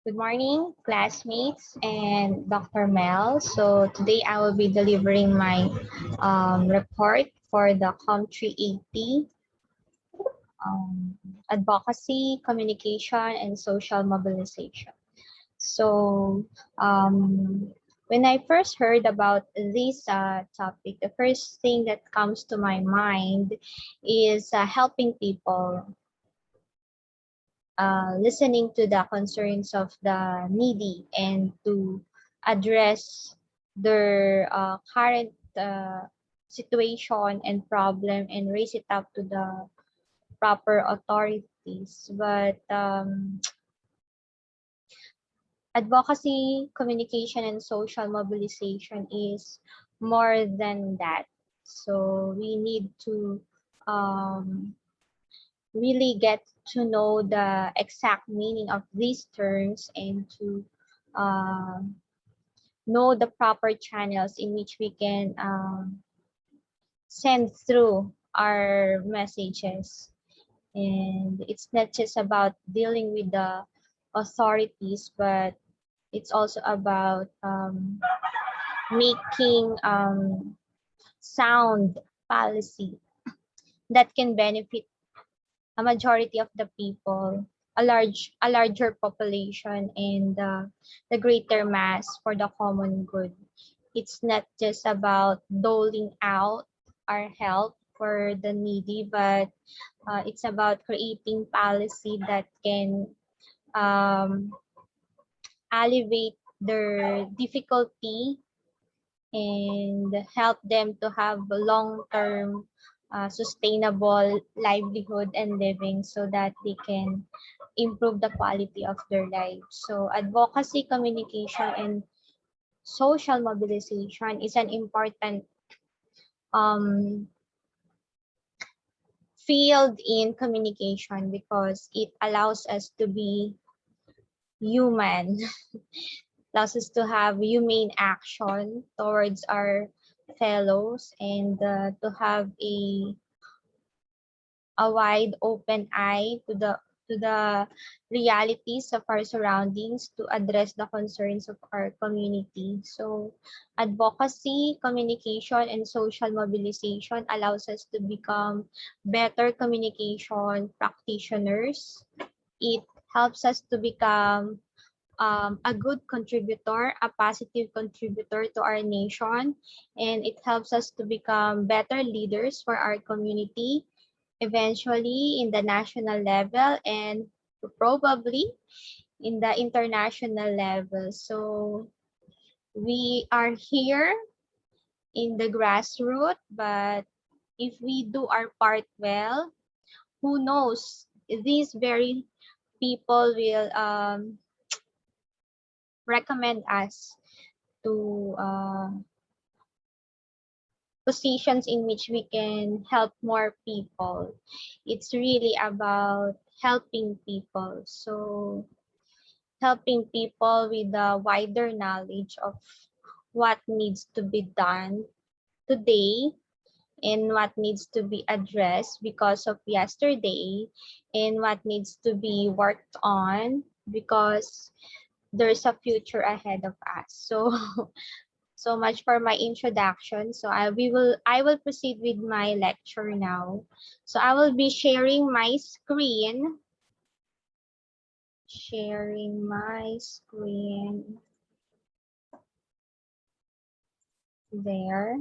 Good morning, classmates and Dr. Mel. So today I will be delivering my report for the COM 380, Advocacy, Communication, and Social Mobilization. So when I first heard about this topic, the first thing that comes to my mind is helping people, listening to the concerns of the needy and to address their current situation and problem and raise it up to the proper authorities. But advocacy, communication, and social mobilization is more than that. So we need to really get to know the exact meaning of these terms and to uh, know the proper channels in which we can send through our messages. And it's not just about dealing with the authorities, but it's also about making sound policy that can benefit a majority of the people, a larger population, and the greater mass for the common good. It's not just about doling out our help for the needy, but it's about creating policy that can um, alleviate their difficulty and help them to have a long-term sustainable livelihood and living so that they can improve the quality of their lives. So advocacy, communication, and social mobilization is an important um, field in communication because it allows us to be human, allows us to have humane action towards our fellows and to have a wide open eye to the realities of our surroundings to address the concerns of our community. So advocacy, communication, and social mobilization allows us to become better communication practitioners. It helps us to become a good contributor, a positive contributor to our nation, and it helps us to become better leaders for our community, eventually in the national level and probably in the international level. So we are here in the grassroots, but if we do our part well, who knows, these very people will recommend us to positions in which we can help more people. It's really about helping people. So helping people with a wider knowledge of what needs to be done today and what needs to be addressed because of yesterday and what needs to be worked on because there's a future ahead of us. So so much for my introduction. So I will proceed with my lecture now. So I will be sharing my screen. Sharing my screen there.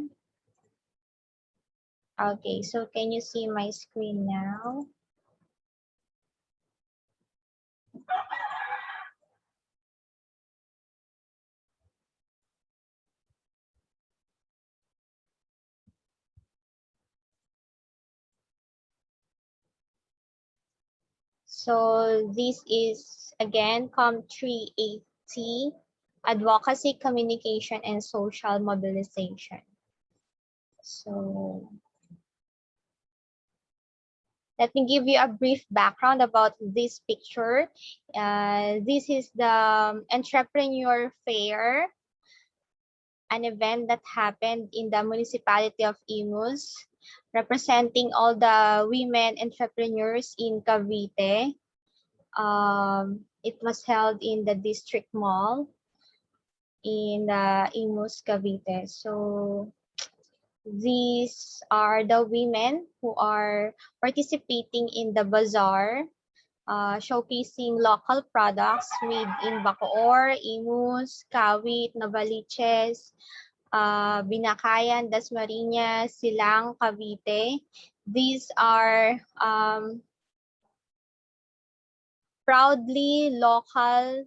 Okay, so can you see my screen now? So this is again COM 380, Advocacy, Communication, and Social Mobilization. So let me give you a brief background about this picture. This is the Entrepreneur Fair, an event that happened in the municipality of Imus, representing all the women entrepreneurs in Cavite. It was held in the District Mall in Imus, Cavite. So these are the women who are participating in the bazaar, showcasing local products made in Bacoor, Imus, Kawit, Novaliches, Binakayan, Dasmariñas, Silang, Cavite. These are proudly local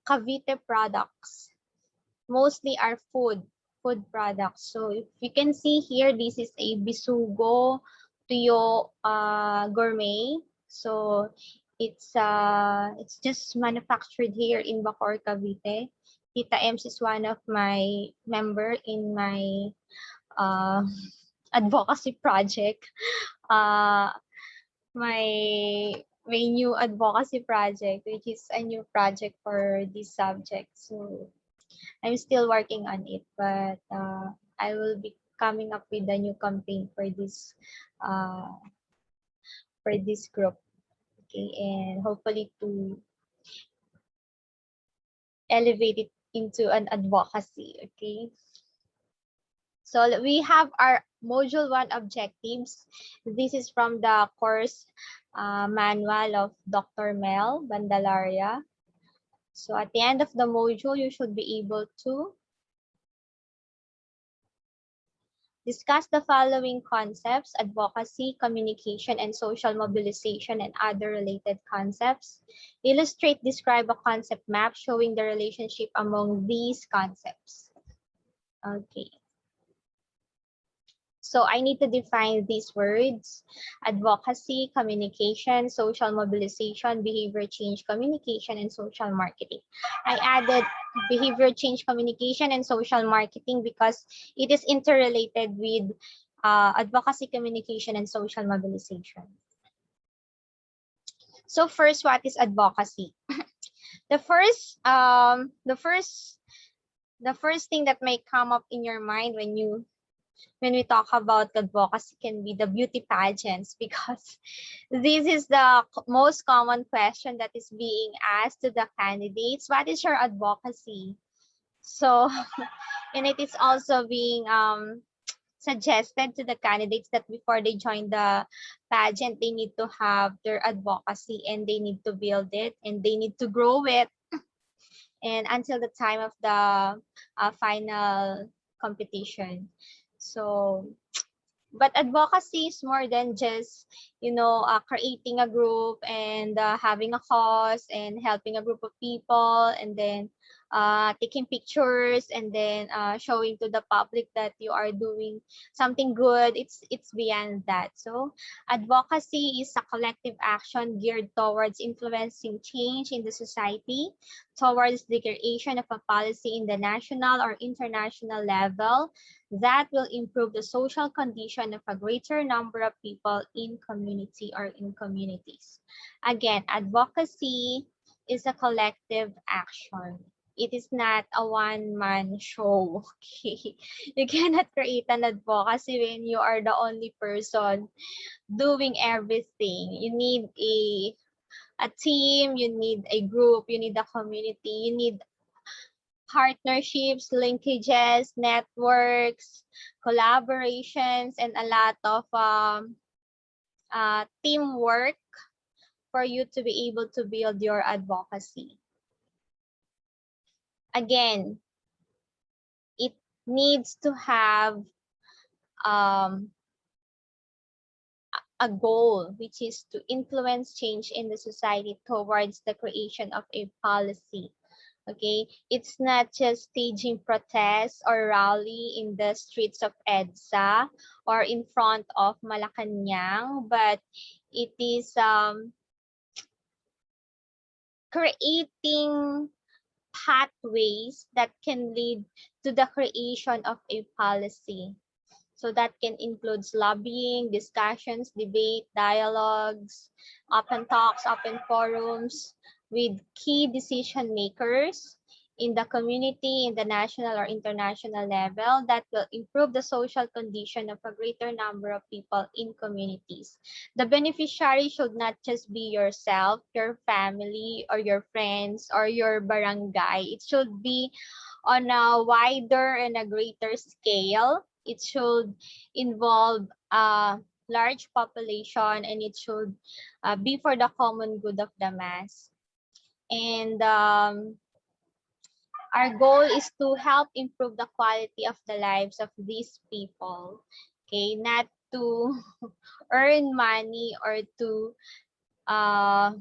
Cavite products. Mostly are food products. So if you can see here, this is a Bisugo Tuyo gourmet. So it's just manufactured here in Bacoor, Cavite. Tita Ems is one of my member in my uh, advocacy project. Uh, my new advocacy project, which is a new project for this subject. So I'm still working on it, but I will be coming up with a new campaign uh, for this group. Okay, and hopefully to elevate it into an advocacy. Okay, so we have our module 1 objectives. This is from the course manual of Dr. Mel Bandalaria. So at the end of the module, you should be able to discuss the following concepts: advocacy, communication, and social mobilization, and other related concepts. Illustrate, describe a concept map showing the relationship among these concepts. Okay. So I need to define these words: advocacy, communication, social mobilization, behavior change communication, and social marketing. I added behavior change communication and social marketing because it is interrelated with advocacy, communication, and social mobilization. So first, what is advocacy? The first thing that may come up in your mind when we talk about advocacy can be the beauty pageants, because this is the most common question that is being asked to the candidates. What is your advocacy? So, and it is also being suggested to the candidates that before they join the pageant, they need to have their advocacy and they need to build it and they need to grow it, and until the time of the final competition. So, but advocacy is more than just, creating a group and having a cause and helping a group of people and then taking pictures and then showing to the public that you are doing something good. It's beyond that. So advocacy is a collective action geared towards influencing change in the society, towards the creation of a policy in the national or international level that will improve the social condition of a greater number of people in community or in communities. Again, advocacy is a collective action. It is not a one-man show. Okay? You cannot create an advocacy when you are the only person doing everything. You need a team, you need a group, you need a community, you need partnerships, linkages, networks, collaborations, and a lot of teamwork for you to be able to build your advocacy. Again, it needs to have a goal, which is to influence change in the society towards the creation of a policy. Okay, it's not just staging protests or rally in the streets of EDSA or in front of Malacanang, but it is creating pathways that can lead to the creation of a policy. So that can include lobbying, discussions, debate, dialogues, open talks, open forums with key decision makers in the community, in the national or international level, that will improve the social condition of a greater number of people in communities. The beneficiary should not just be yourself, your family, or your friends, or your barangay. It should be on a wider and a greater scale. It should involve a large population, and it should be for the common good of the mass. And our goal is to help improve the quality of the lives of these people. Okay, not to earn money or uh,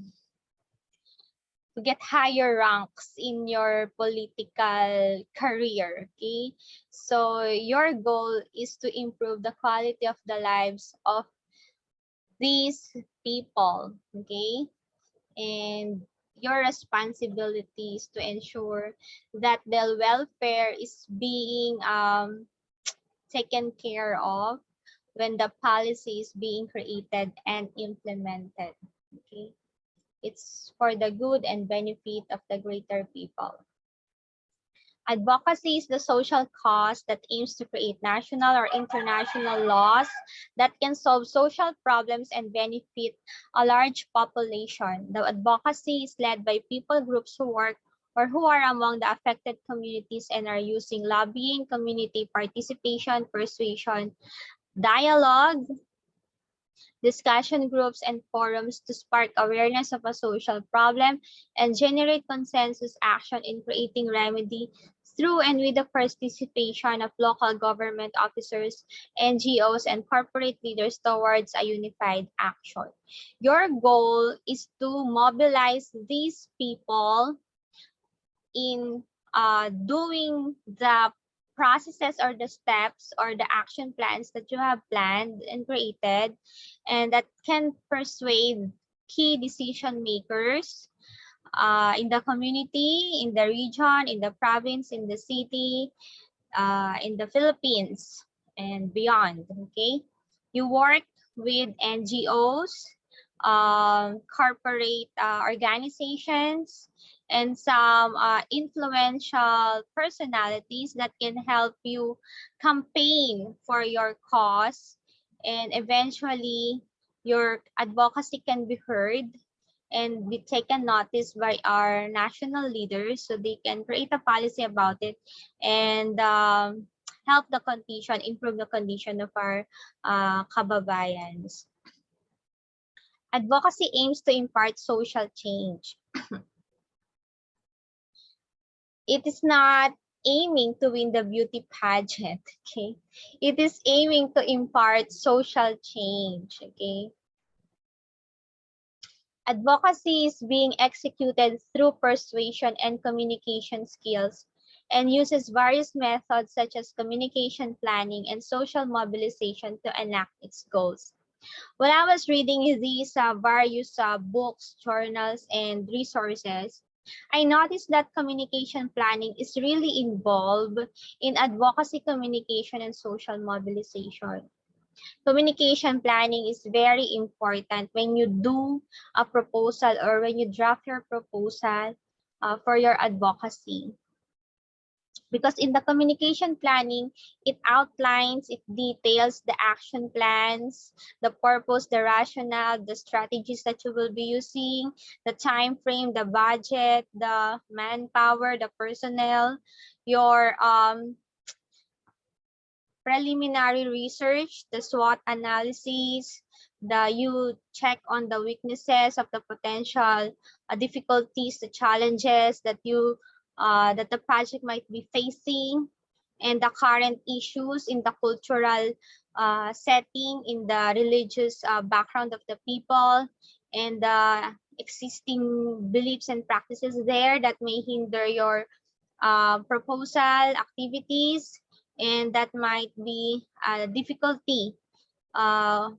to get higher ranks in your political career. Okay, so your goal is to improve the quality of the lives of these people. Okay, and your responsibility is to ensure that their welfare is being taken care of when the policy is being created and implemented. Okay, it's for the good and benefit of the greater people. Advocacy is the social cause that aims to create national or international laws that can solve social problems and benefit a large population. The advocacy is led by people groups who work or who are among the affected communities and are using lobbying, community participation, persuasion, dialogue, discussion groups, and forums to spark awareness of a social problem and generate consensus action in creating remedy through and with the participation of local government officers, NGOs, and corporate leaders towards a unified action. Your goal is to mobilize these people in doing the processes or the steps or the action plans that you have planned and created, and that can persuade key decision makers in the community, in the region, in the province, in the city, in the Philippines, and beyond. Okay, you work with NGOs, corporate organizations, and some influential personalities that can help you campaign for your cause, and eventually your advocacy can be heard and be taken notice by our national leaders so they can create a policy about it and help the condition, improve the condition of our kababayans. Advocacy aims to impart social change. It is not aiming to win the beauty pageant, okay? It is aiming to impart social change, okay? Advocacy is being executed through persuasion and communication skills and uses various methods such as communication planning and social mobilization to enact its goals. When I was reading these various books, journals, and resources, I noticed that communication planning is really involved in advocacy communication and social mobilization. Communication planning is very important when you do a proposal or when you draft your proposal for your advocacy. Because in the communication planning, it outlines, it details the action plans, the purpose, the rationale, the strategies that you will be using, the time frame, the budget, the manpower, the personnel, your preliminary research, the SWOT analysis, you check on the weaknesses of the potential difficulties, the challenges that that the project might be facing, and the current issues in the cultural setting, in the religious background of the people, and the existing beliefs and practices there that may hinder your proposal activities, and that might be a difficulty uh,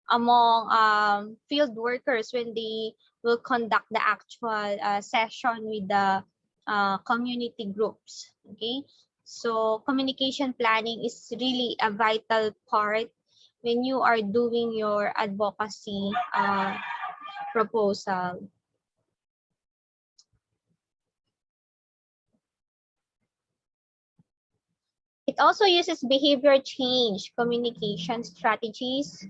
among field workers when they will conduct the actual session with the community groups. Okay, so communication planning is really a vital part when you are doing your advocacy proposal. It also uses behavior change communication strategies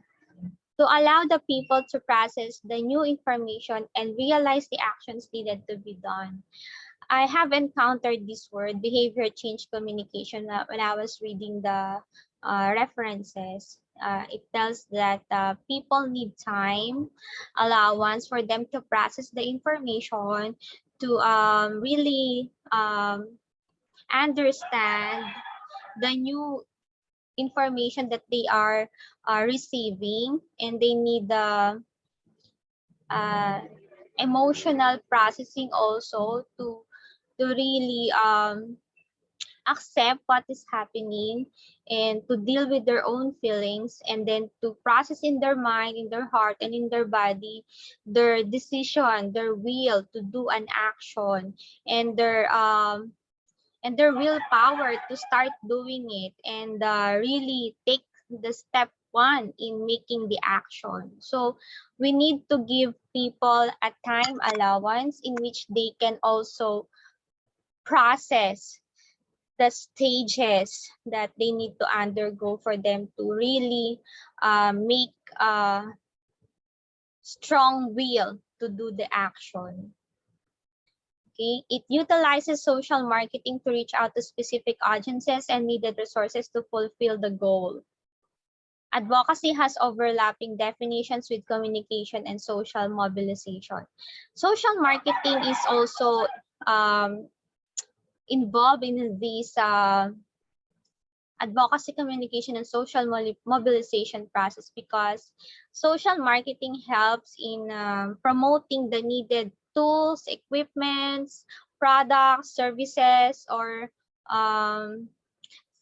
to allow the people to process the new information and realize the actions needed to be done. I have encountered this word, behavior change communication, when I was reading the references. It tells that people need time, allowance for them to process the information, to really understand the new information that they are receiving, and they need the uh, emotional processing also to really accept what is happening and to deal with their own feelings, and then to process in their mind, in their heart, and in their body their decision, their will to do an action, and their willpower to start doing it, and really take the step one in making the action. So we need to give people a time allowance in which they can also process the stages that they need to undergo for them to really make a strong will to do the action. Okay, it utilizes social marketing to reach out to specific audiences and needed resources to fulfill the goal. Advocacy has overlapping definitions with communication and social mobilization. Social marketing is also involved in this advocacy, communication, and social mobilization process, because social marketing helps in promoting the needed tools, equipments, products, services, or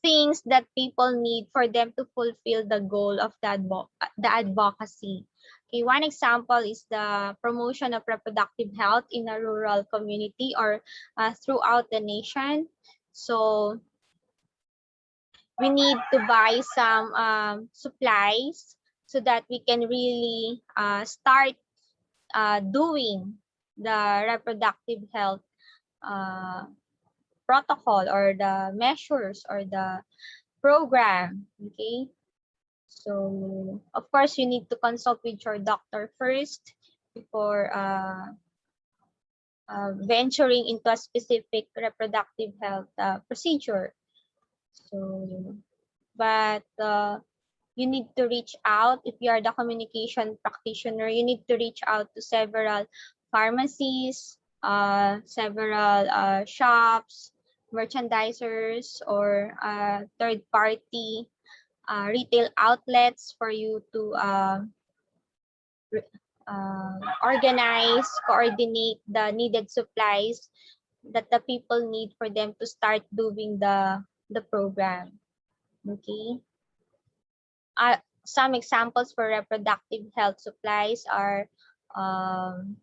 things that people need for them to fulfill the goal of the advocacy. Okay, one example is the promotion of reproductive health in a rural community or throughout the nation. So we need to buy some supplies so that we can really start doing the reproductive health uh, protocol, or the measures, or the program. Okay, so of course you need to consult with your doctor first before venturing into a specific reproductive health procedure. So but you need to reach out. If you are the communication practitioner, you need to reach out to several pharmacies, several shops, merchandisers, or third party retail outlets for you to organize, coordinate the needed supplies that the people need for them to start doing the program. Okay. Some examples for reproductive health supplies are um,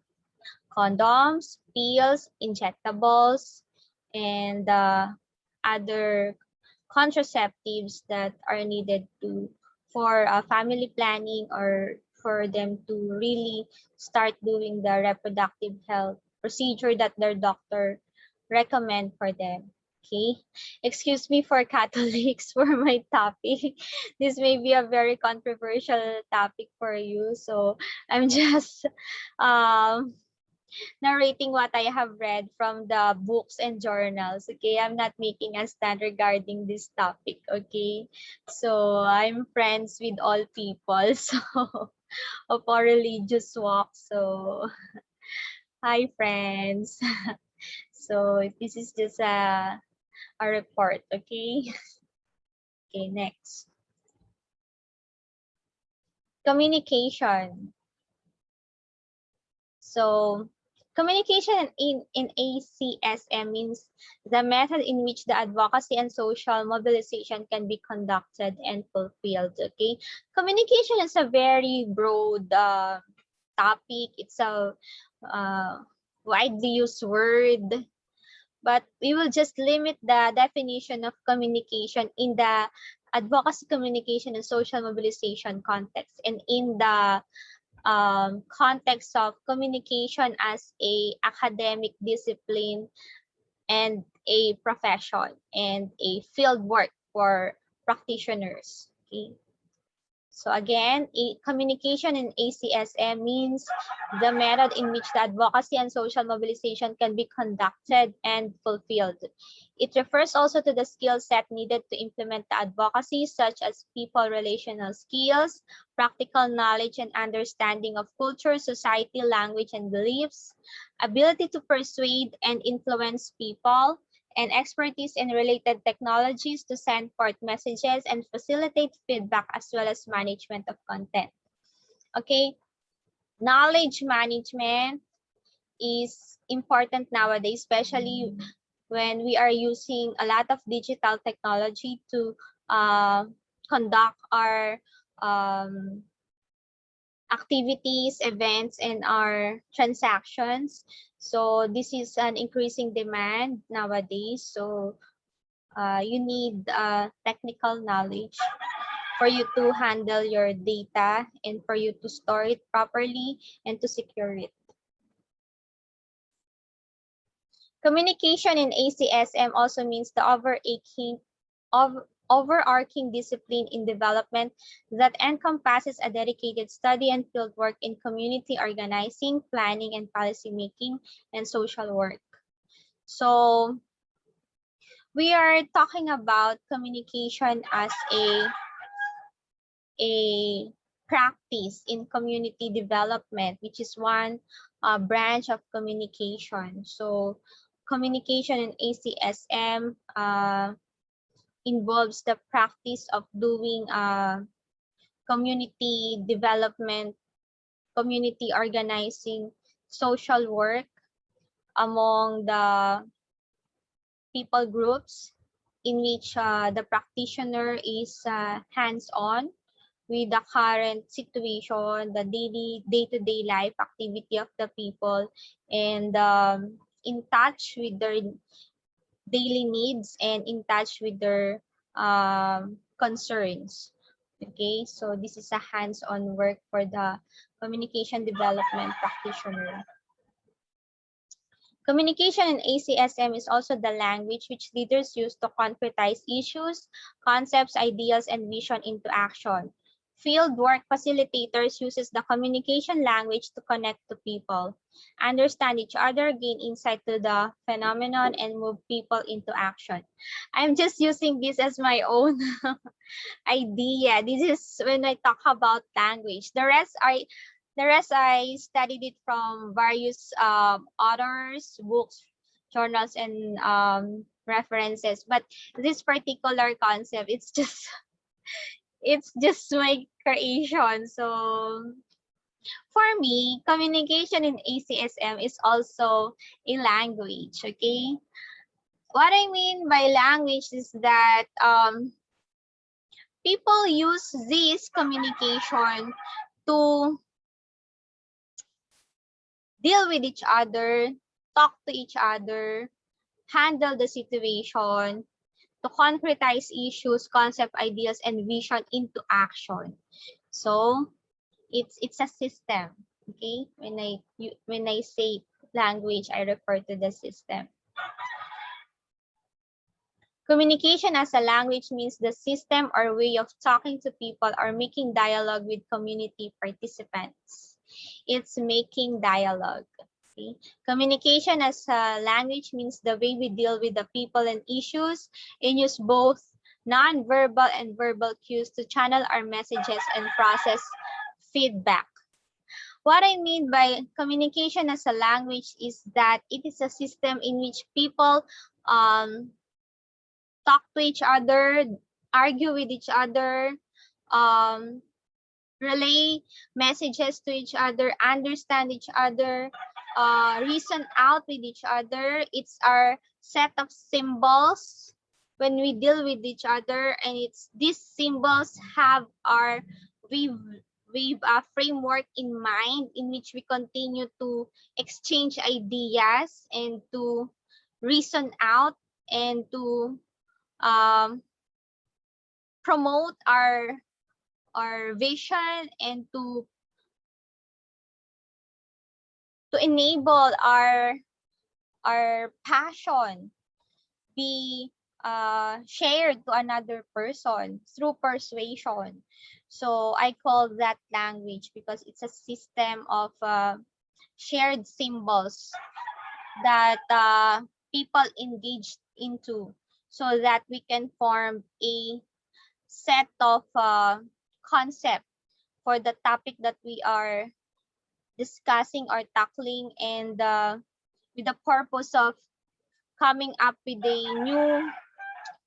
condoms, pills, injectables, and other contraceptives that are needed for family planning, or for them to really start doing the reproductive health procedure that their doctor recommend for them. Okay, excuse me for Catholics for my topic. This may be a very controversial topic for you, so I'm just um narrating what I have read from the books and journals. Okay, I'm not making a stand regarding this topic. Okay, so I'm friends with all people, so of our religious walk. So hi, friends. So this is just a report. Okay. Okay, next. Communication. So communication in ASCM means the method in which the advocacy and social mobilization can be conducted and fulfilled. Okay, communication is a very broad topic. It's a widely used word, but we will just limit the definition of communication in the advocacy, communication, and social mobilization context, and in the context of communication as a academic discipline and a profession and a field work for practitioners. Okay. So again, communication in ACSM means the method in which the advocacy and social mobilization can be conducted and fulfilled. It refers also to the skill set needed to implement the advocacy, such as people relational skills, practical knowledge and understanding of culture, society, language, and beliefs, ability to persuade and influence people, and expertise in related technologies to send forth messages and facilitate feedback as well as management of content. Okay, knowledge management is important nowadays, especially when we are using a lot of digital technology to conduct our activities, events, and our transactions. So this is an increasing demand nowadays. So you need technical knowledge for you to handle your data and for you to store it properly and to secure it. Communication in ACSM also means the overarching discipline in development that encompasses a dedicated study and fieldwork in community organizing, planning, and policy making, and social work. So we are talking about communication as a practice in community development, which is one branch of communication. So communication in ACSM involves the practice of doing community development, community organizing, social work among the people groups in which the practitioner is hands-on with the current situation, the day-to-day life activity of the people, and in touch with their daily needs and in touch with their concerns. Okay, so this is a hands-on work for the communication development practitioner. Communication in ACSM is also the language which leaders use to concretize issues, concepts, ideas, and vision into action. Field work facilitators uses the communication language to connect to people, understand each other, gain insight to the phenomenon, and move people into action. I'm just using this as my own idea. This is when I talk about language. The rest I studied it from various authors, books, journals, and references. But this particular concept, it's just my creation. So for me, communication in ACSM is also a language. Okay, what I mean by language is that people use this communication to deal with each other, talk to each other, handle the situation, to concretize issues, concept, ideas, and vision into action. So it's a system. Okay, when I say language, I refer to the system. Communication as a language means the system or way of talking to people or making dialogue with community participants. It's making dialogue. Okay? Communication as a language means the way we deal with the people and issues and use both non-verbal and verbal cues to channel our messages and process feedback. What I mean by communication as a language is that it is a system in which people talk to each other, argue with each other, relay messages to each other, understand each other, reason out with each other. It's our set of symbols when we deal with each other, and it's these symbols have our we've a framework in mind in which we continue to exchange ideas and to reason out and to promote our vision and to enable our passion be shared to another person through persuasion. So I call that language because it's a system of shared symbols that people engage into, so that we can form a set of concept for the topic that we are discussing or tackling, and with the purpose of coming up with a new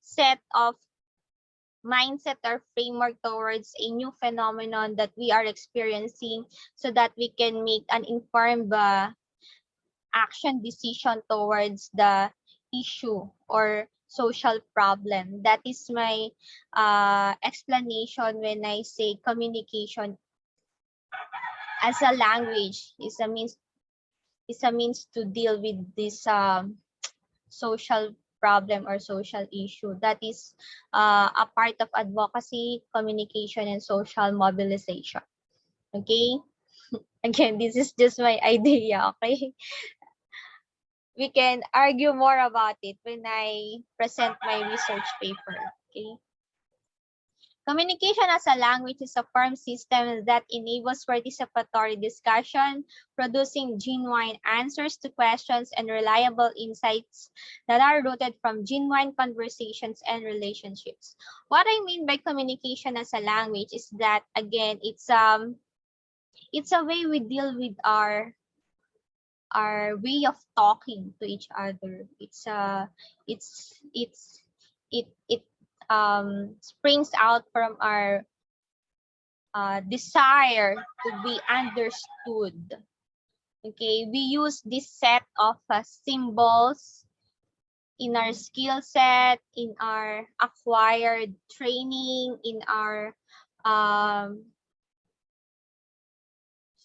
set of mindset or framework towards a new phenomenon that we are experiencing, so that we can make an informed action decision towards the issue or social problem. That is my explanation when I say communication as a language is a means to deal with this social problem or social issue. That is a part of advocacy, communication, and social mobilization. Okay? Again, this is just my idea, okay? We can argue more about it when I present my research paper, okay? Communication as a language is a firm system that enables participatory discussion, producing genuine answers to questions and reliable insights that are rooted from genuine conversations and relationships. What I mean by communication as a language is that, again, it's a way we deal with our way of talking to each other. It springs out from our desire to be understood. Okay, we use this set of symbols in our skill set, in our acquired training, in our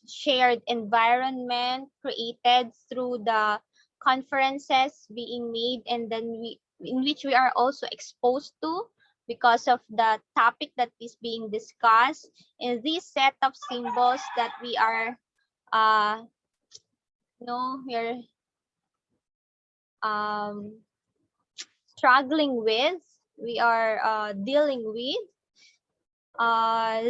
shared environment created through the conferences being made, and then in which we are also exposed to because of the topic that is being discussed. And this set of symbols that we are we're struggling with, we are dealing with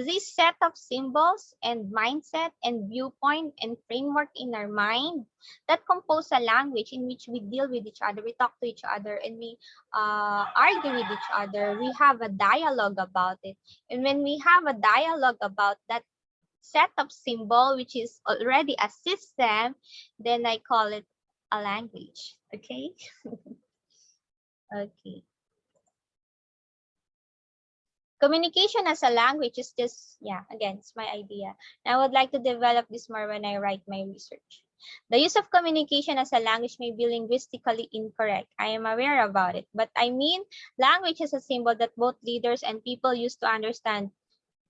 this set of symbols and mindset and viewpoint and framework in our mind that compose a language in which we deal with each other, we talk to each other, and we argue with each other. We have a dialogue about it. And when we have a dialogue about that set of symbol, which is already a system, then I call it a language. Okay? Okay. Communication as a language is just, again, it's my idea. I would like to develop this more when I write my research. The use of communication as a language may be linguistically incorrect. I am aware about it. But I mean, language is a symbol that both leaders and people use to understand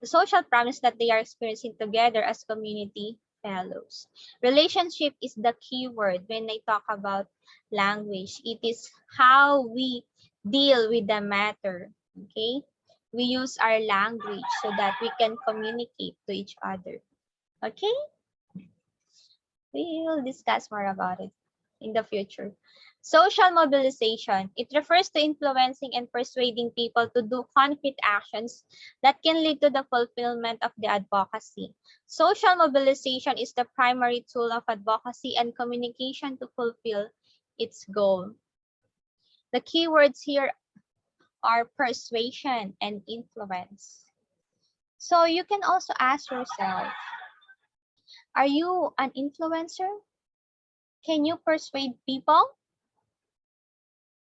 the social promise that they are experiencing together as community fellows. Relationship is the key word when I talk about language. It is how we deal with the matter. Okay? We use our language so that we can communicate to each other. Okay? We will discuss more about it in the future. Social mobilization. It refers to influencing and persuading people to do concrete actions that can lead to the fulfillment of the advocacy. Social mobilization is the primary tool of advocacy and communication to fulfill its goal. The keywords here are persuasion and influence. So you can also ask yourself, are you an influencer? Can you persuade people?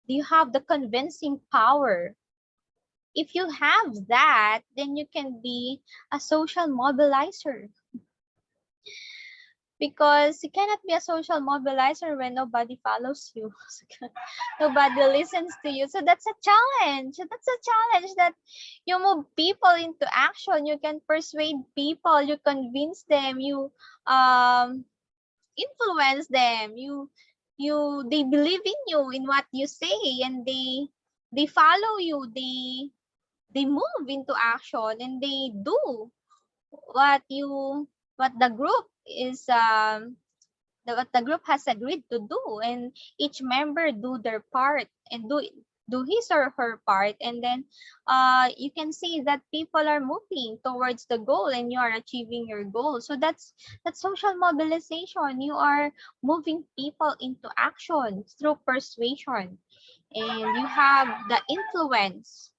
Do you have the convincing power? If you have that, then you can be a social mobilizer. Because you cannot be a social mobilizer when nobody follows you. Nobody listens to you. So that's a challenge. That's a challenge that you move people into action. You can persuade people. You convince them. You influence them. They believe in you, in what you say, and they follow you. They move into action, and they do what the group is what the group has agreed to do, and each member do their part and do his or her part, and then you can see that people are moving towards the goal and you are achieving your goal. So that's social mobilization. You are moving people into action through persuasion, and you have the influence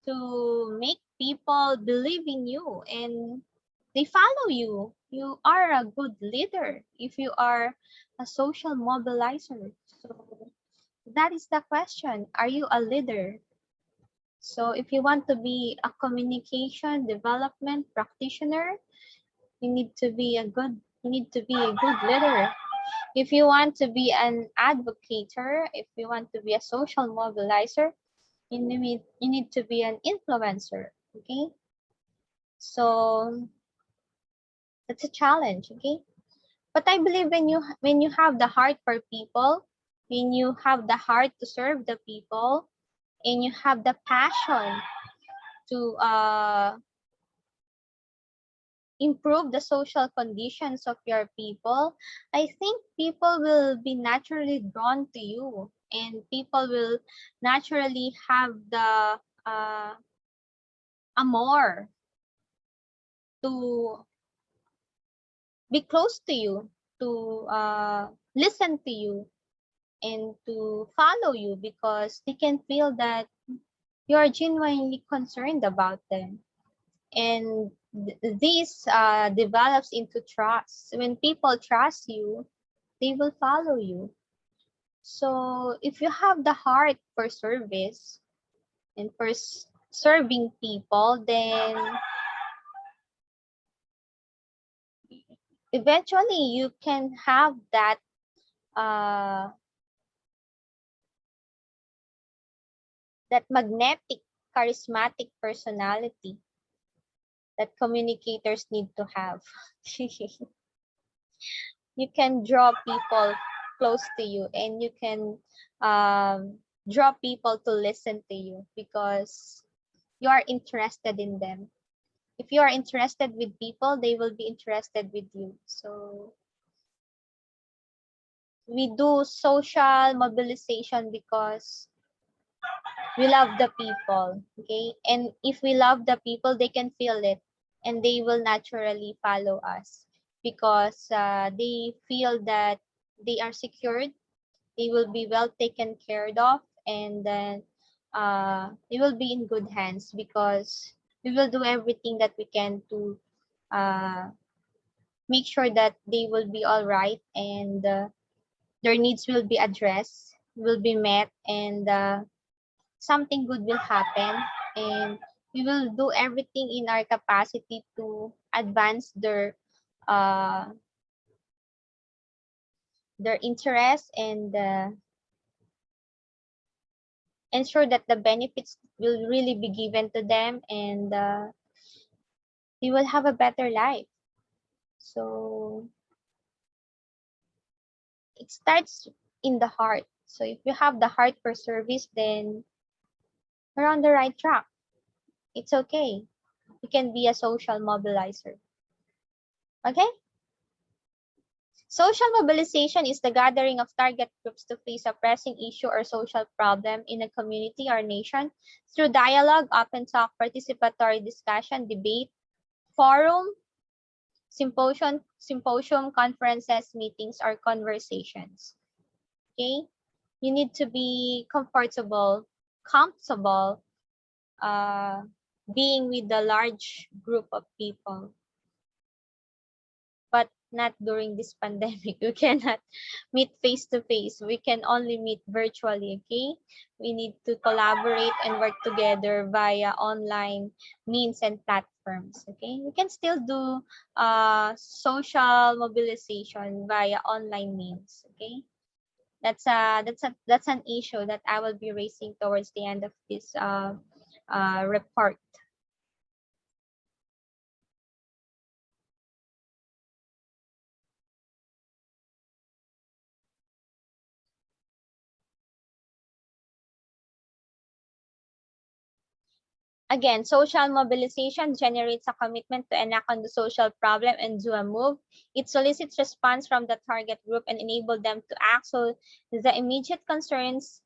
to make people believe in you and they follow you. You are a good leader if you are a social mobilizer. So that is the question. Are you a leader? So if you want to be a communication development practitioner, you need to be a good leader. If you want to be an advocator, if you want to be a social mobilizer, you need to be an influencer. Okay? So that's a challenge, okay? But I believe when you have the heart for people, when you have the heart to serve the people, and you have the passion to improve the social conditions of your people, I think people will be naturally drawn to you, and people will naturally have the amor to be close to you, to listen to you, and to follow you because they can feel that you are genuinely concerned about them. And this develops into trust. When people trust you, they will follow you. So if you have the heart for service and for serving people, then eventually you can have uh, that magnetic, charismatic personality that communicators need to have. You can draw people close to you, and you can draw people to listen to you because you are interested in them. If you are interested with people, they will be interested with you. So we do social mobilization because we love the people, okay? And if we love the people, they can feel it and they will naturally follow us because they feel that they are secured, they will be well taken care of, and then they will be in good hands because we will do everything that we can to uh, make sure that they will be all right, and their needs will be addressed, will be met, and something good will happen, and we will do everything in our capacity to advance uh, their interests, and ensure that the benefits will really be given to them, and they will have a better life. So it starts in the heart. So if you have the heart for service, then we're on the right track. It's okay. You can be a social mobilizer. Okay? Social mobilization is the gathering of target groups to face a pressing issue or social problem in a community or nation through dialogue, open talk, participatory discussion, debate, forum, symposium, conferences, meetings, or conversations. Okay? You need to be comfortable uh, being with a large group of people, but not during this pandemic. We cannot meet face to face. We can only meet virtually, okay? We need to collaborate and work together via online means and platforms, okay? We can still do social mobilization via online means, okay? That's an issue that I will be raising towards the end of this report. Again, social mobilization generates a commitment to enact on the social problem and do a move. It solicits response from the target group and enable them to act. So the immediate concerns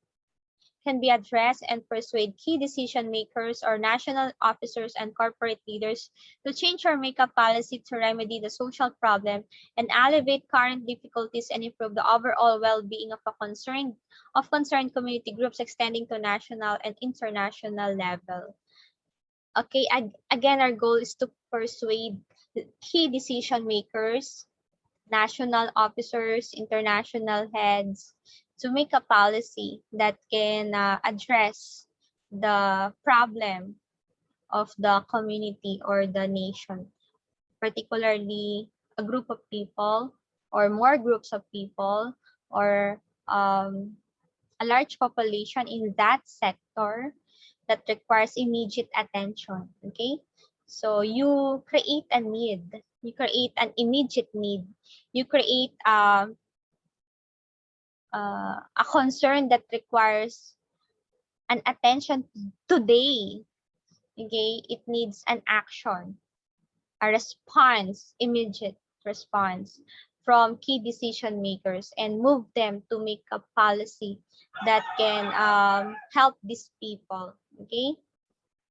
can be addressed and persuade key decision makers or national officers and corporate leaders to change or make a policy to remedy the social problem and alleviate current difficulties and improve the overall well-being of concerned community groups extending to national and international level. Okay, again, our goal is to persuade key decision makers, national officers, international heads to make a policy that can address the problem of the community or the nation, particularly a group of people or more groups of people or a large population in that sector that requires immediate attention. Okay, so you create a need, you create an immediate need, you create a concern that requires an attention today. Okay, it needs an action, a response, immediate response from key decision makers and move them to make a policy that can help these people. Okay,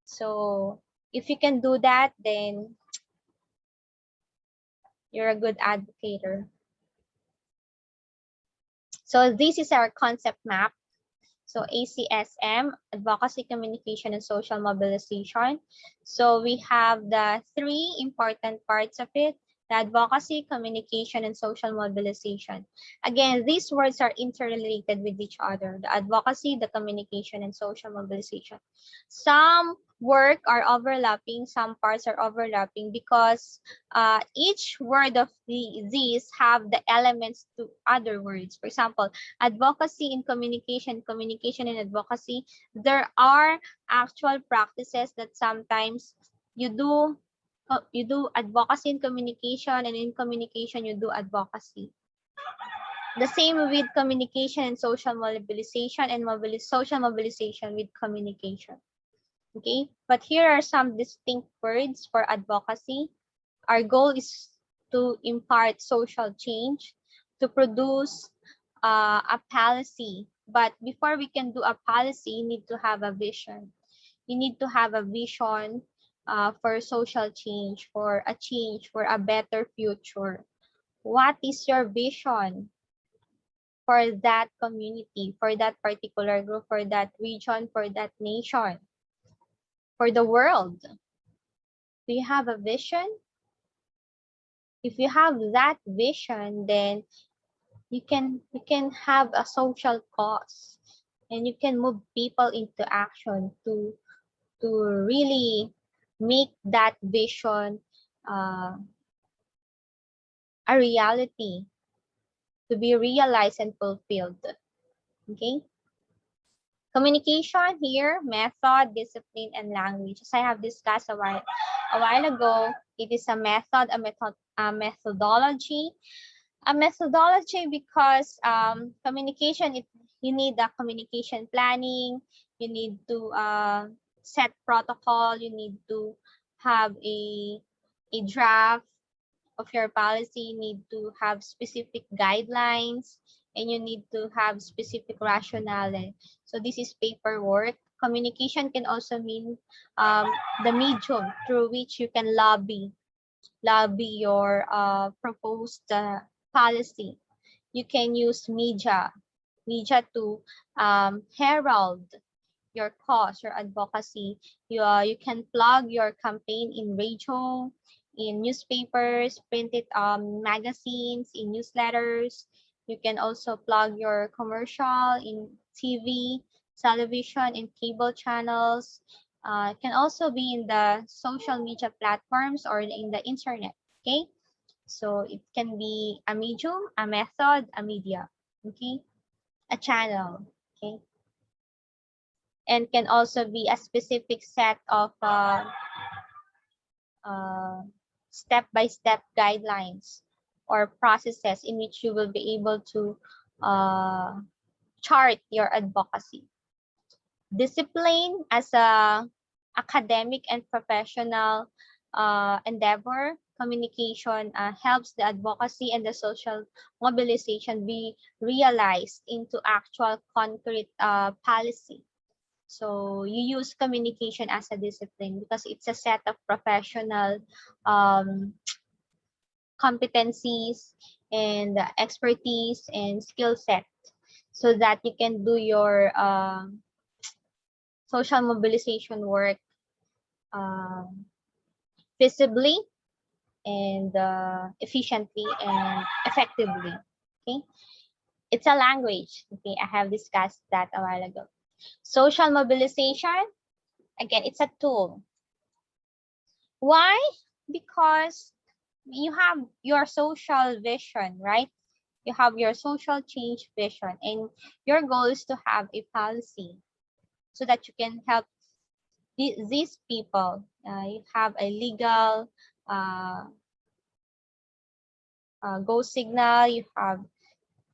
so if you can do that, then you're a good advocator. So this is our concept map. So ASCM, Advocacy, Communication, and Social Mobilization. So we have the three important parts of it: the advocacy, communication, and social mobilization. Again, these words are interrelated with each other: the advocacy, the communication, and social mobilization. Some work are overlapping, some parts are overlapping because each word of these have the elements to other words. For example, advocacy and communication, communication and advocacy, there are actual practices that sometimes you do advocacy in communication, and in communication you do advocacy. The same with communication and social mobilization, and social mobilization with communication. Okay, but here are some distinct words for advocacy. Our goal is to impart social change, to produce a policy. But before we can do a policy, you need to have a vision. You need to have a vision for social change, for a better future. What is your vision for that community, for that particular group, for that region, for that nation, for the world? Do you have a vision? If you have that vision, then you can have a social cause, and you can move people into action to really make that vision a reality, to be realized and fulfilled. Okay. Communication here: method, discipline, and language. As I have discussed a while ago, it is a method, a methodology. A methodology because communication, you need a communication planning, you need to set protocol, you need to have a draft of your policy, you need to have specific guidelines, and you need to have specific rationale. So this is paperwork. Communication can also mean the medium through which you can lobby your proposed policy. You can use media to herald your cause, your advocacy. You can plug your campaign in radio, in newspapers, printed magazines, in newsletters. You can also plug your commercial in TV, television, and cable channels. It can also be in the social media platforms or in the internet. Okay, so it can be a medium, a method, a media. Okay, a channel. Okay, and can also be a specific set of step-by-step guidelines or processes in which you will be able to chart your advocacy. Discipline as a academic and professional endeavor. communication helps the advocacy and the social mobilization be realized into actual concrete policy. So you use communication as a discipline because it's a set of professional competencies and expertise and skill set so that you can do your social mobilization work visibly and efficiently and effectively. Okay, it's a language. Okay, I have discussed that a while ago. Social mobilization, again, it's a tool. Why? Because you have your social vision, right? You have your social change vision, and your goal is to have a policy so that you can help these people. You have a legal go signal, you have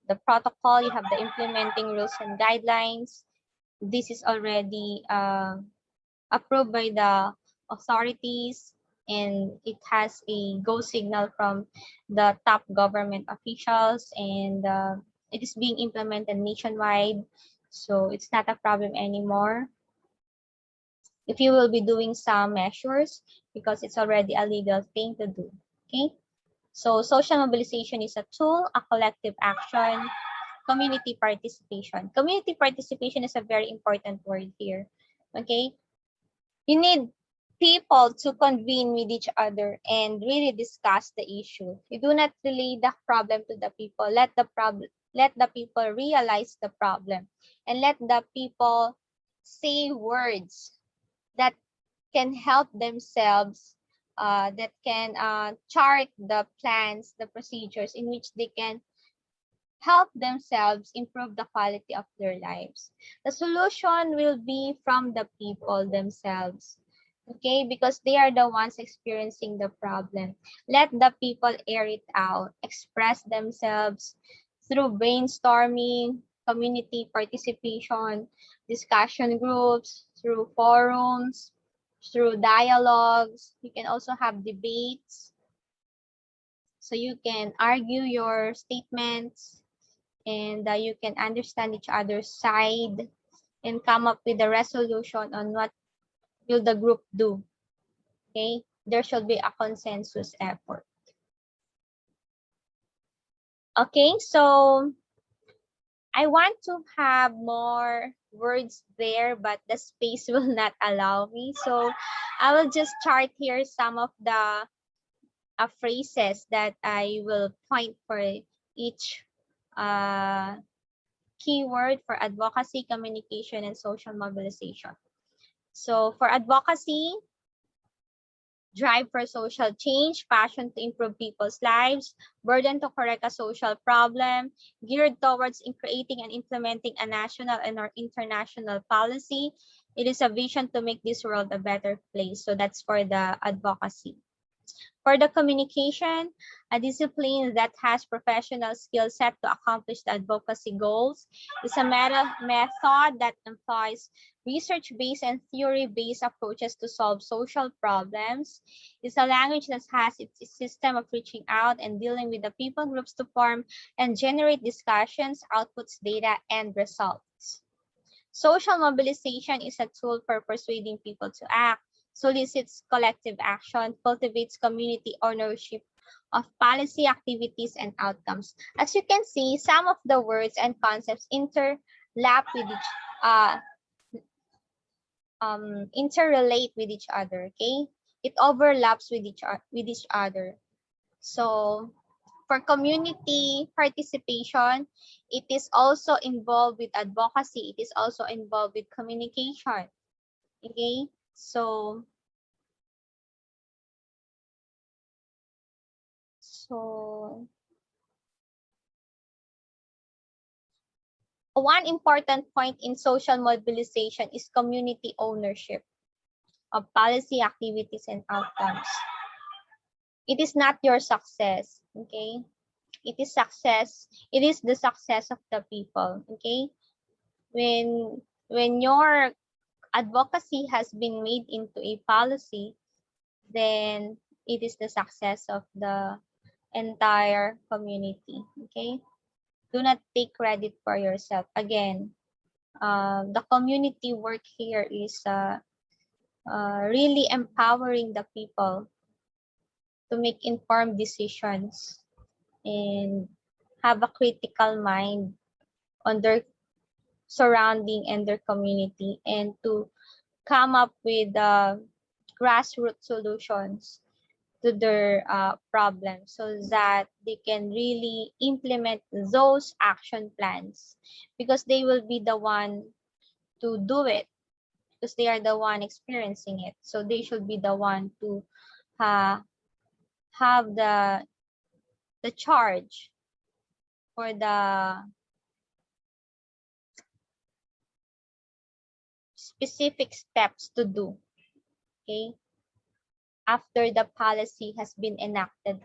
the protocol, you have the implementing rules and guidelines. This is already approved by the authorities, and it has a go signal from the top government officials, and it is being implemented nationwide. So it's not a problem anymore if you will be doing some measures because it's already a legal thing to do. Okay, so social mobilization is a tool, a collective action, community participation. Community participation is a very important word here. Okay, you need people to convene with each other and really discuss the issue. You do not relay the problem to the people. Let the people realize the problem, and let the people say words that can help themselves, that can chart the plans, the procedures in which they can help themselves improve the quality of their lives. The solution will be from the people themselves, okay? Because they are the ones experiencing the problem. Let the people air it out, express themselves through brainstorming, community participation, discussion groups, through forums, through dialogues. You can also have debates, so you can argue your statements, and you can understand each other's side and come up with a resolution on what will the group do. Okay, there should be a consensus effort. Okay, so I want to have more words there, but the space will not allow me, so I will just chart here some of the phrases that I will point for each keyword for advocacy, communication, and social mobilization. So for advocacy, drive for social change, passion to improve people's lives, burden to correct a social problem, geared towards in creating and implementing a national and or international policy. It is a vision to make this world a better place. So that's for the advocacy. For the communication, a discipline that has professional skill set to accomplish the advocacy goals is a method that employs research-based and theory-based approaches to solve social problems. It's a language that has its system of reaching out and dealing with the people groups to form and generate discussions, outputs, data, and results. Social mobilization is a tool for persuading people to act, solicits collective action, cultivates community ownership of policy activities and outcomes. As you can see, some of the words and concepts interlap with interrelate with each other. Okay, it overlaps with each other. So for community participation, it is also involved with advocacy. It is also involved with communication. Okay, so one important point in social mobilization is community ownership of policy activities and outcomes. It is not your success, okay? It is success. It is the success of the people, okay? When your advocacy has been made into a policy, then it is the success of the entire community. Okay, do not take credit for yourself. Again, the community work here is really empowering the people to make informed decisions and have a critical mind on their surrounding and their community, and to come up with grassroots solutions to their problems, so that they can really implement those action plans, because they will be the one to do it, because they are the one experiencing it. So they should be the one to uh, have the charge for the specific steps to do, okay, after the policy has been enacted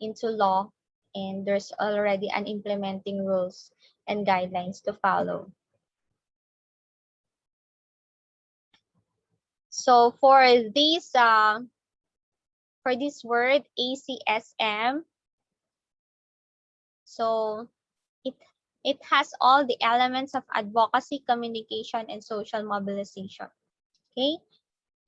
into law and there's already an implementing rules and guidelines to follow. So for this word ACSM, so it has all the elements of advocacy, communication, and social mobilization. Okay,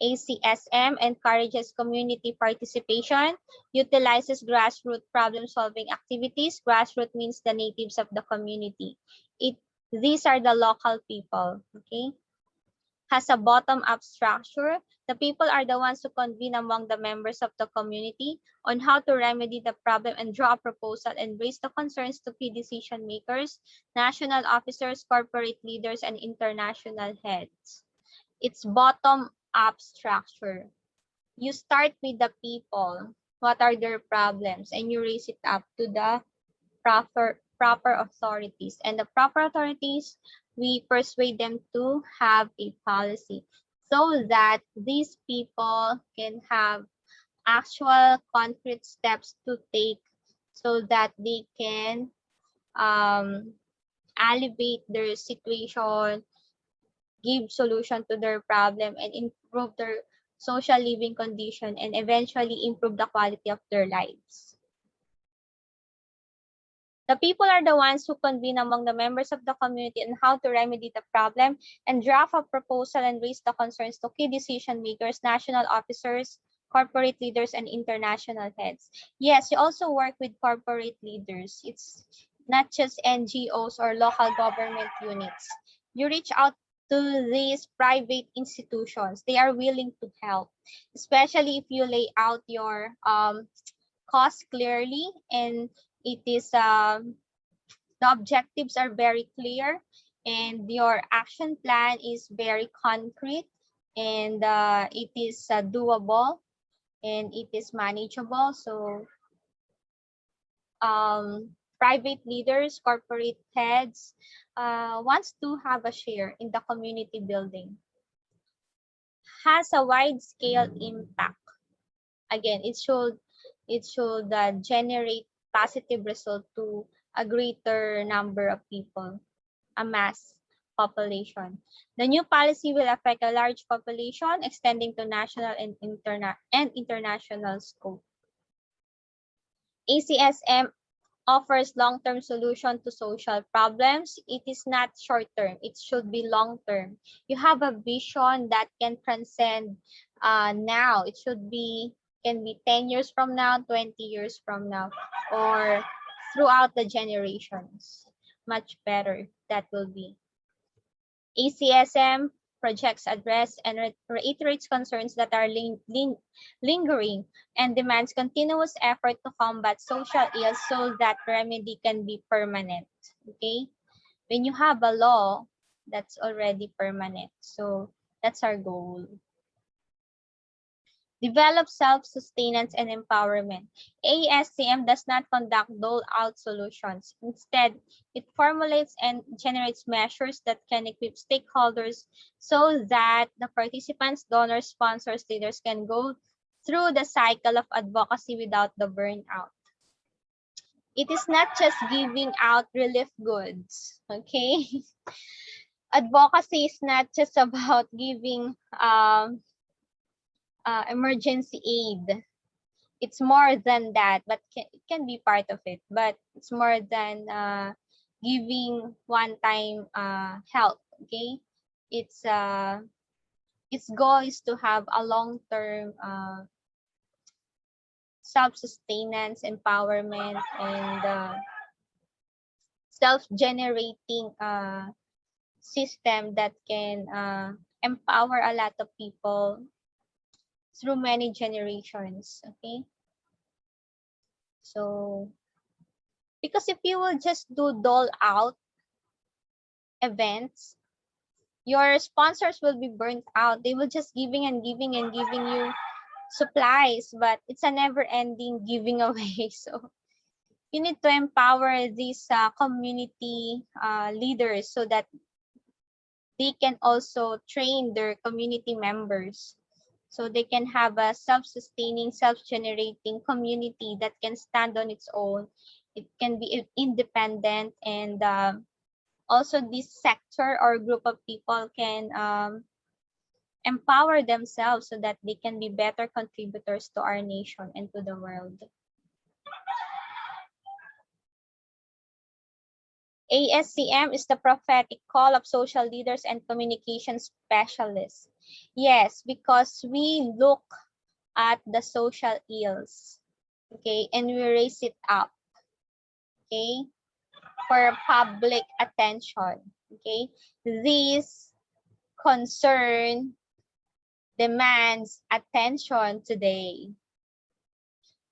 ACSM encourages community participation, utilizes grassroots problem-solving activities. Grassroots means the natives of the community. These are the local people. Okay, has a bottom-up structure. The people are the ones who convene among the members of the community on how to remedy the problem and draw a proposal and raise the concerns to key decision makers, national officers, corporate leaders, and international heads. It's bottom-up structure. You start with the people. What are their problems? And you raise it up to the proper authorities. And the proper authorities, we persuade them to have a policy so that these people can have actual concrete steps to take, so that they can alleviate their situation, give solution to their problem, and improve their social living condition, and eventually improve the quality of their lives. The people are the ones who convene among the members of the community on how to remedy the problem and draft a proposal and raise the concerns to key decision makers, national officers, corporate leaders, and international heads. Yes, you also work with corporate leaders. It's not just NGOs or local government units. You reach out to these private institutions. They are willing to help, especially if you lay out your cost clearly, and it is the objectives are very clear, and your action plan is very concrete, and it is doable, and it is manageable. So private leaders, corporate heads wants to have a share in the community building. Has a wide scale impact. Again, it should generate positive result to a greater number of people, a mass population. The new policy will affect a large population, extending to national and international scope. ACSM offers long-term solution to social problems. It is not short-term. It should be long-term. You have a vision that can transcend now. It can be 10 years from now, 20 years from now, or throughout the generations. Much better that will be. ACSM projects address and reiterates concerns that are lingering and demands continuous effort to combat social ills so that remedy can be permanent. Okay? When you have a law, that's already permanent. So that's our goal. Develop self-sustenance and empowerment. ASCM does not conduct dole-out solutions. Instead, it formulates and generates measures that can equip stakeholders so that the participants, donors, sponsors, leaders can go through the cycle of advocacy without the burnout. It is not just giving out relief goods, okay? Advocacy is not just about giving emergency aid. it's more than that, but it can be part of it, but it's more than giving one-time help. Okay, it's its goal is to have a long-term self-sustenance, empowerment, and self-generating system that can empower a lot of people through many generations. Okay, so because if you will just do dole out events, your sponsors will be burnt out. They will just giving and giving and giving you supplies, but it's a never ending giving away. So you need to empower these community leaders so that they can also train their community members, so they can have a self-sustaining, self-generating community that can stand on its own. It can be independent, and also this sector or group of people can empower themselves so that they can be better contributors to our nation and to the world. ASCM is the prophetic call of social leaders and communication specialists. Yes, because we look at the social ills, okay, and we raise it up, okay, for public attention, okay. This concern demands attention today.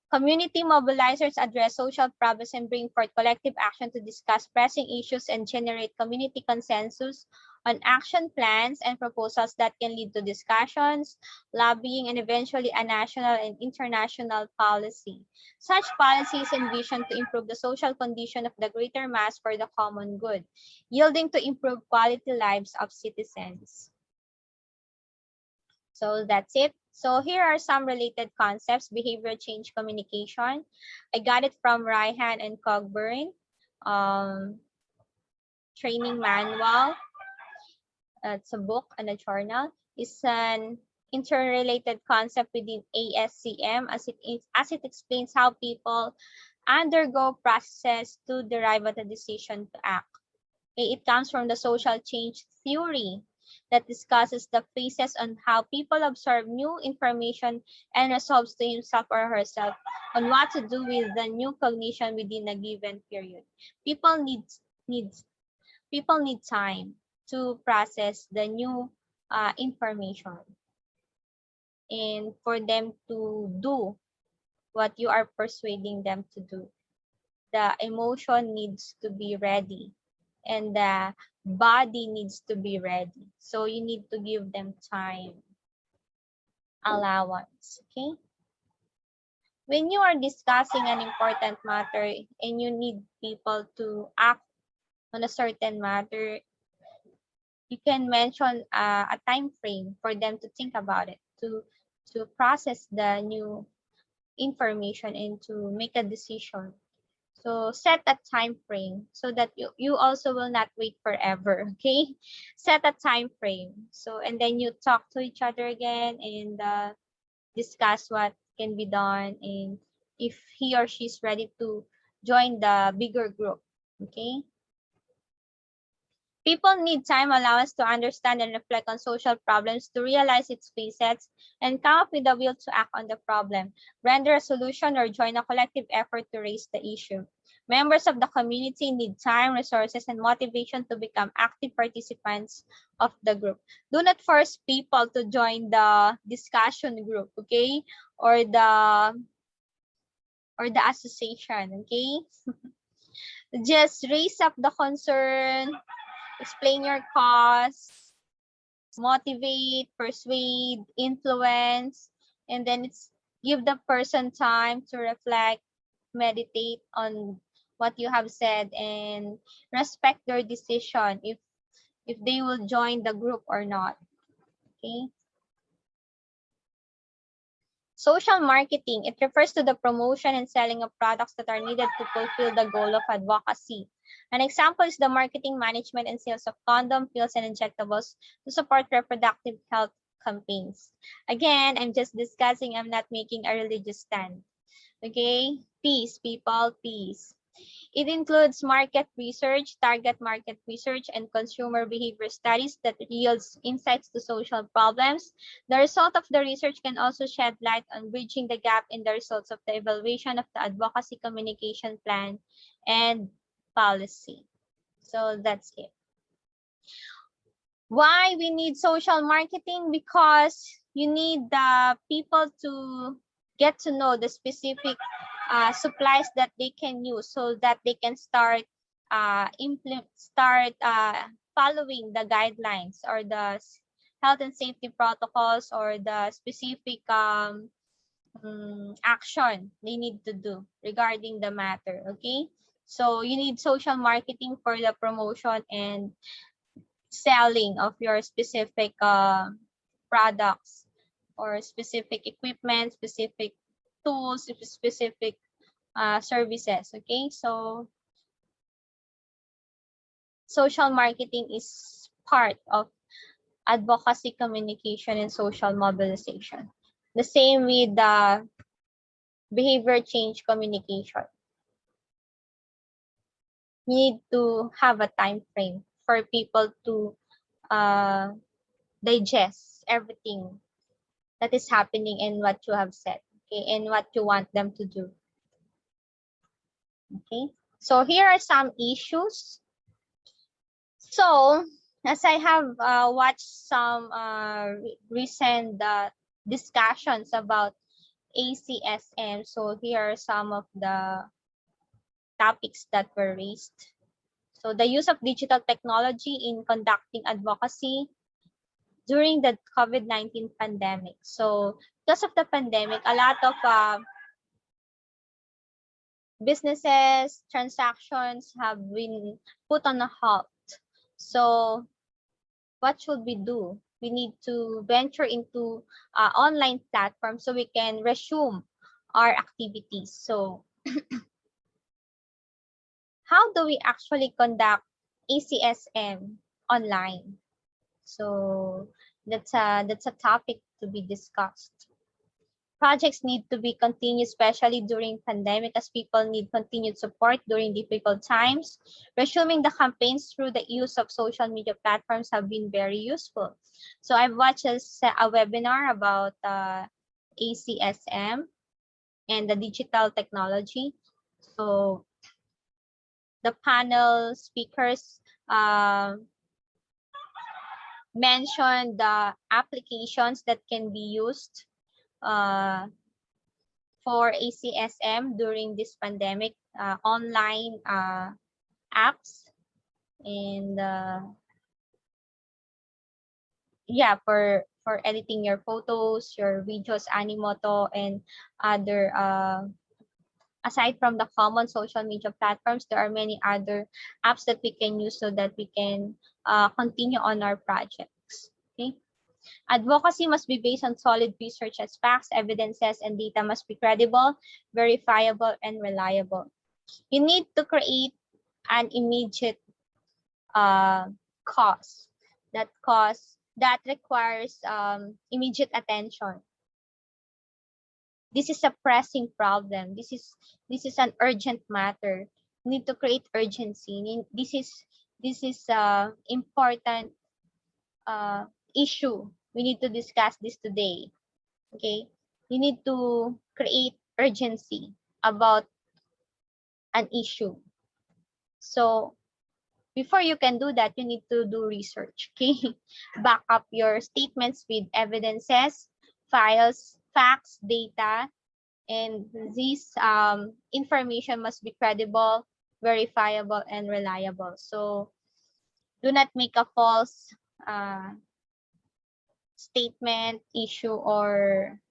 Community mobilizers address social problems and bring forth collective action to discuss pressing issues and generate community consensus on action plans and proposals that can lead to discussions, lobbying, and eventually a national and international policy. Such policy is envisioned to improve the social condition of the greater mass for the common good, yielding to improved quality lives of citizens. So that's it. So here are some related concepts: behavior change communication. I got it from Raihan and Cogburn. Training manual. It's a book and a journal. It's an interrelated concept within ASCM as it explains how people undergo processes to derive at a decision to act. It comes from the social change theory that discusses the phases on how people absorb new information and resolves to himself or herself on what to do with the new cognition within a given period. People needs people need time to process the new information and for them to do what you are persuading them to do. The emotion needs to be ready and the body needs to be ready. So you need to give them time, allowance, okay? When you are discussing an important matter and you need people to act on a certain matter, you can mention a time frame for them to think about it, to process the new information and to make a decision. So set a time frame so that you also will not wait forever, okay? Set a time frame. So, and then you talk to each other again and discuss what can be done and if he or she is ready to join the bigger group, okay? People need time allowance to understand and reflect on social problems, to realize its facets, and come up with the will to act on the problem, render a solution, or join a collective effort to raise the issue. Members of the community need time, resources, and motivation to become active participants of the group. Do not force people to join the discussion group, okay? Or the association, okay? Just raise up the concern, explain your cause, motivate, persuade, influence, and then it's give the person time to reflect, meditate on what you have said, and respect their decision if they will join the group or not. Okay. Social marketing, it refers to the promotion and selling of products that are needed to fulfill the goal of advocacy. An example is the marketing, management, and sales of condom, pills, and injectables to support reproductive health campaigns. Again, I'm just discussing, I'm not making a religious stand. Okay, peace, people, peace. It includes market research, target market research, and consumer behavior studies that yields insights to social problems. The result of the research can also shed light on bridging the gap in the results of the evaluation of the advocacy communication plan and policy. So that's it. Why we need social marketing? Because you need the people to get to know the specific supplies that they can use so that they can start following the guidelines or the health and safety protocols or the specific action they need to do regarding the matter. Okay, so you need social marketing for the promotion and selling of your specific products or specific equipment, specific tools, specific services. Okay, so social marketing is part of advocacy communication and social mobilization. The same with the behavior change communication. You need to have a time frame for people to digest everything that is happening and what you have said, okay, and what you want them to do. Okay, so here are some issues. So as I have watched some recent discussions about ACSM, so here are some of the topics that were raised. So the use of digital technology in conducting advocacy during the COVID-19 pandemic. So because of the pandemic, a lot of businesses, transactions have been put on a halt. So what should we do? We need to venture into online platforms so we can resume our activities. So how do we actually conduct ACSM online? So that's a topic to be discussed. Projects need to be continued, especially during pandemic, as people need continued support during difficult times. Resuming the campaigns through the use of social media platforms have been very useful. So I've watched a webinar about ACSM and the digital technology. So the panel speakers mentioned the applications that can be used for ACSM during this pandemic, online apps, and yeah, for editing your photos, your videos, Animoto, and other aside from the common social media platforms, there are many other apps that we can use so that we can continue on our projects. Okay. Advocacy must be based on solid research as facts, evidences, and data must be credible, verifiable, and reliable. You need to create an immediate cause that requires immediate attention. This is a pressing problem. This is an urgent matter. You need to create urgency. This is important issue. We need to discuss this today. Okay, you need to create urgency about an issue. So before you can do that, you need to do research. Okay, back up your statements with evidences, files, facts, data, and this information must be credible, verifiable, and reliable. So do not make a false statement, issue, or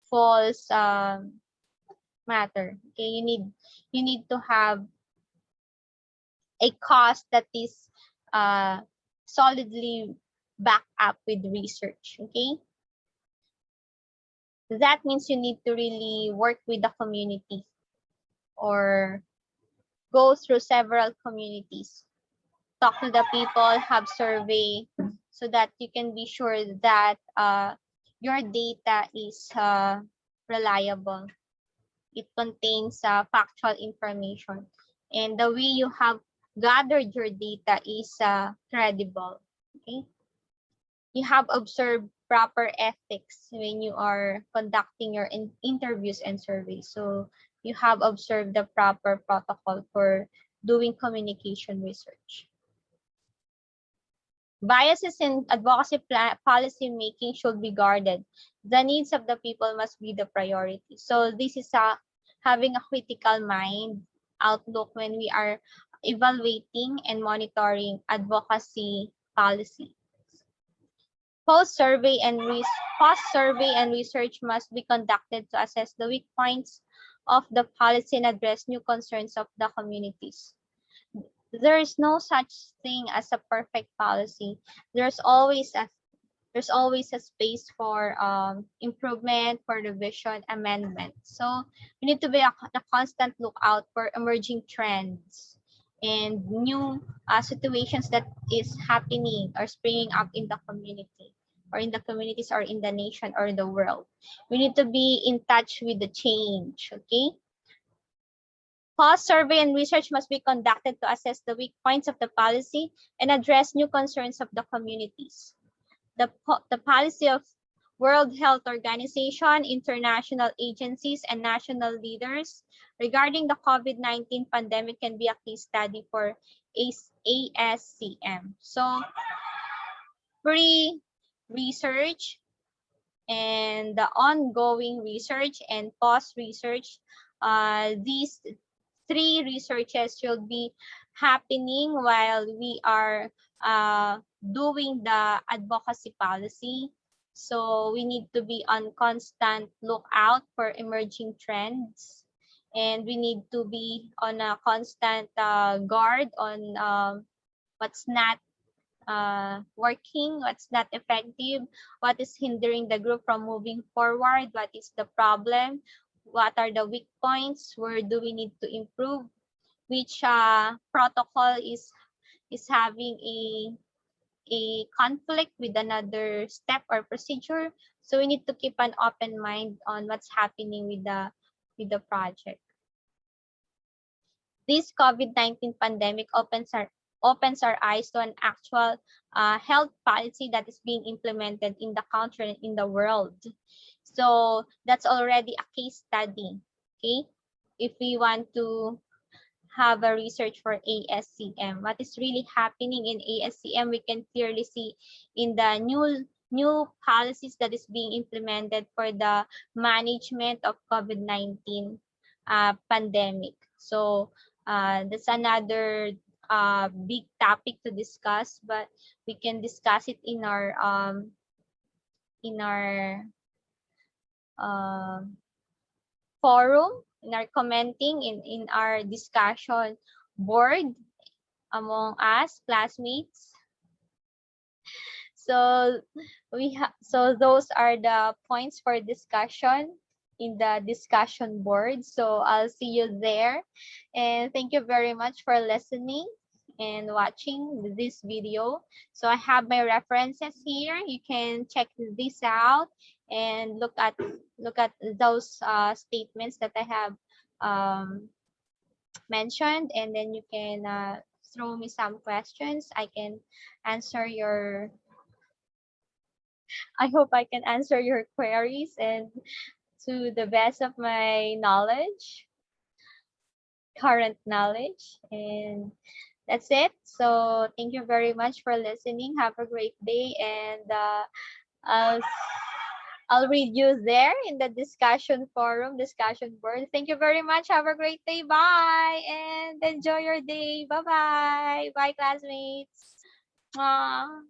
false matter. Okay, you need to have a cause that is solidly backed up with research. Okay, that means you need to really work with the community or go through several communities, talk to the people, have survey, so that you can be sure that your data is reliable. it contains factual information, and the way you have gathered your data is credible. Okay, you have observed proper ethics when you are conducting your interviews and surveys. So you have observed the proper protocol for doing communication research. Biases in advocacy policy making should be guarded. The needs of the people must be the priority. So this is having a critical mind outlook when we are evaluating and monitoring advocacy policy. Post-survey and research must be conducted to assess the weak points of the policy and address new concerns of the communities. There is no such thing as a perfect policy. There's always a space for improvement, for revision, amendment. So we need to be a constant lookout for emerging trends and new situations that is happening or springing up in the community, or in the communities, or in the nation, or the world. We need to be in touch with the change. Okay. Post-survey and research must be conducted to assess the weak points of the policy and address new concerns of the communities. The policy of World Health Organization, international agencies, and national leaders regarding the COVID-19 pandemic can be a case study for ASCM. So, pre-research and the ongoing research and post-research, these three researches should be happening while we are doing the advocacy policy. So we need to be on constant lookout for emerging trends, and we need to be on a constant guard on what's not working, what's not effective, what is hindering the group from moving forward, what is the problem, what are the weak points, where do we need to improve, which protocol is having a conflict with another step or procedure. So we need to keep an open mind on what's happening with the project. This COVID-19 pandemic opens our eyes to an actual health policy that is being implemented in the country and in the world. So that's already a case study. Okay, if we want to have a research for ASCM, what is really happening in ASCM, we can clearly see in the new policies that is being implemented for the management of COVID-19 pandemic. So that's another big topic to discuss, but we can discuss it in our forum, in our commenting, in our discussion board among us classmates. So so those are the points for discussion in the discussion board. So I'll see you there, and thank you very much for listening and watching this video. So I have my references here. You can check this out and look at those statements that I have mentioned, and then you can throw me some questions. I can answer your I hope I can answer your queries, and to the best of my knowledge, current knowledge. And that's it. So thank you very much for listening. Have a great day, and I'll I'll read you there in the discussion forum, discussion board. Thank you very much. Have a great day. Bye, and enjoy your day. Bye-bye. Bye, classmates. Mwah.